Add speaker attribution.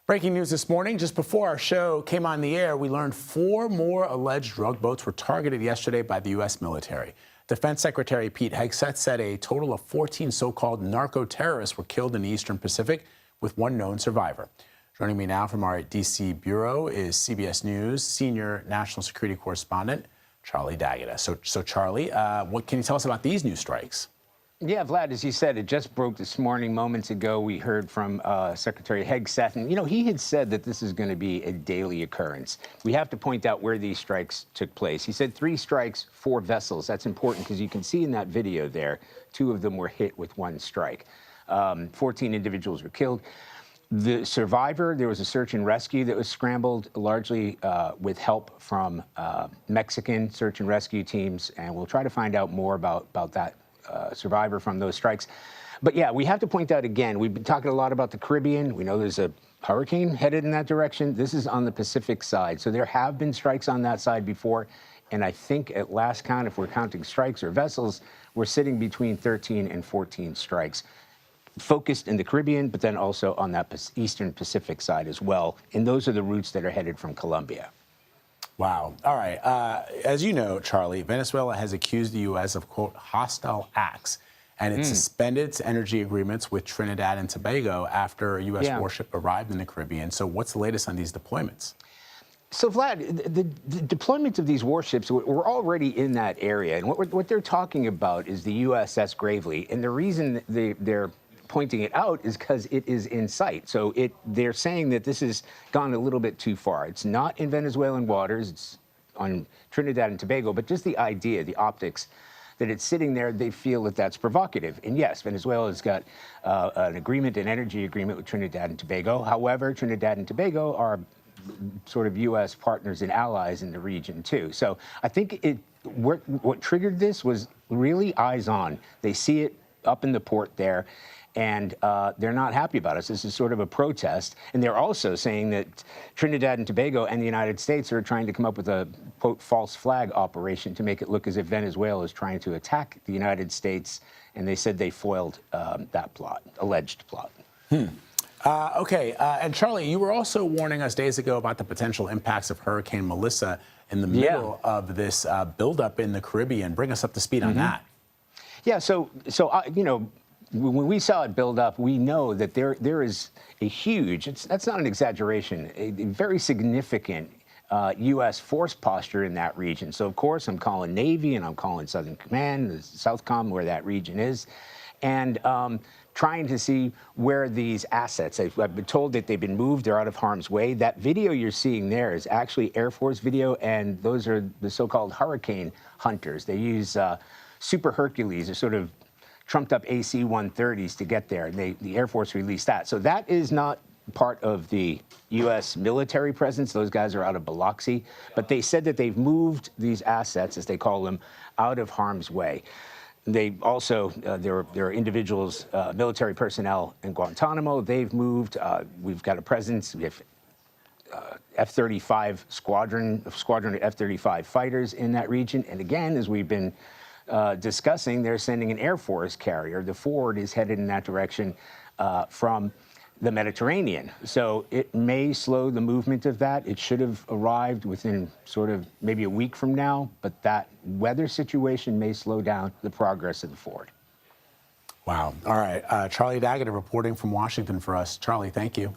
Speaker 1: Breaking news this morning, just before our show came on the air, we learned 4 more alleged drug boats were targeted yesterday by the U.S. military. Defense Secretary Pete Hegseth said a total of 14 so-called narco-terrorists were killed in the Eastern Pacific, with 1 known survivor. Joining me now from our D.C. bureau is CBS News senior national security correspondent Charlie D'Agata. So Charlie, what can you tell us about these new strikes?
Speaker 2: Yeah, Vlad, as you said, it just broke this morning. Moments ago, we heard from Secretary Hegseth, and, he had said that this is going to be a daily occurrence. We have to point out where these strikes took place. He said 3 strikes, 4 vessels. That's important because you can see in that video there, 2 of them were hit with 1 strike. 14 individuals were killed. The survivor, there was a search and rescue that was scrambled, largely with help from Mexican search and rescue teams, and we'll try to find out more about that survivor from those strikes. But yeah, we have to point out again, we've been talking a lot about the Caribbean. We know there's a hurricane headed in that direction. This is on the Pacific side. So there have been strikes on that side before. And I think at last count, if we're counting strikes or vessels, we're sitting between 13 and 14 strikes, focused in the Caribbean, but then also on that Eastern Pacific side as well. And those are the routes that are headed from Colombia.
Speaker 1: Wow. All right. As you know, Charlie, Venezuela has accused the U.S. of, quote, hostile acts, and it suspended its energy agreements with Trinidad and Tobago after a U.S. warship arrived in the Caribbean. So what's the latest on these deployments?
Speaker 2: So, Vlad, the deployment of these warships, we're already in that area. And what they're talking about is the USS Gravely. And the reason they're pointing it out is because it is in sight. So they're saying that this has gone a little bit too far. It's not in Venezuelan waters, it's on Trinidad and Tobago, but just the idea, the optics, that it's sitting there, they feel that that's provocative. And yes, Venezuela has got an agreement, an energy agreement with Trinidad and Tobago. However, Trinidad and Tobago are sort of U.S. partners and allies in the region, too. So I think what triggered this was really eyes on. They see it up in the port there, and they're not happy about us. This is sort of a protest. And they're also saying that Trinidad and Tobago and the United States are trying to come up with a, quote, false flag operation to make it look as if Venezuela is trying to attack the United States. And they said they foiled that plot, alleged plot.
Speaker 1: Okay. And Charlie, you were also warning us days ago about the potential impacts of Hurricane Melissa in the middle of this buildup in the Caribbean. Bring us up to speed on that.
Speaker 2: Yeah, so when we saw it build up, we know that there is a huge, that's not an exaggeration, a very significant U.S. force posture in that region. So, of course, I'm calling Navy and I'm calling Southern Command, the Southcom, where that region is, and trying to see where these assets, I've been told that they've been moved, they're out of harm's way. That video you're seeing there is actually Air Force video, and those are the so-called hurricane hunters. They use Super Hercules, a sort of trumped-up AC-130s to get there, and the Air Force released that. So that is not part of the U.S. military presence. Those guys are out of Biloxi. But they said that they've moved these assets, as they call them, out of harm's way. They also, there are individuals, military personnel in Guantanamo. They've moved. We've got a presence. We have F-35 squadron of F-35 fighters in that region. And again, as we've been discussing, they're sending an Air Force carrier. The Ford is headed in that direction from the Mediterranean. So it may slow the movement of that. It should have arrived within sort of maybe a week from now, but that weather situation may slow down the progress of the Ford.
Speaker 1: Wow. All right. Charlie D'Agata reporting from Washington for us. Charlie, thank you.